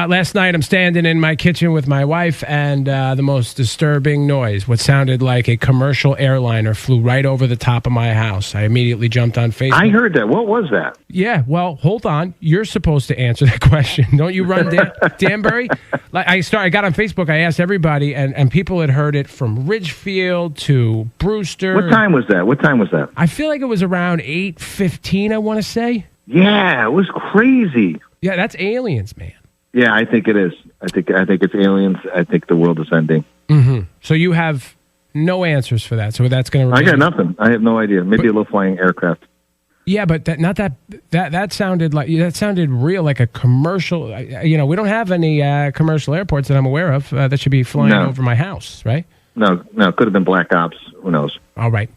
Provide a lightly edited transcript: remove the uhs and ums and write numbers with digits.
Last night, I'm standing in my kitchen with my wife, and the most disturbing noise, what sounded like a commercial airliner, flew right over the top of my house. I immediately jumped on Facebook. I heard that. What was that? Yeah, well, hold on. You're supposed to answer that question. Don't you run Danbury? Like I got on Facebook. I asked everybody, and people had heard it from Ridgefield to Brewster. What time was that? I feel like it was around 8:15, I want to say. Yeah, it was crazy. Yeah, that's aliens, man. Yeah, I think it is. I think it's aliens. I think the world is ending. Mm-hmm. So you have no answers for that. So that's going to. I got nothing. I have no idea. Maybe a little flying aircraft. Yeah, but that sounded real, like a commercial. We don't have any commercial airports that I'm aware of that should be flying over my house, right? No, it could have been Black Ops. Who knows? All right.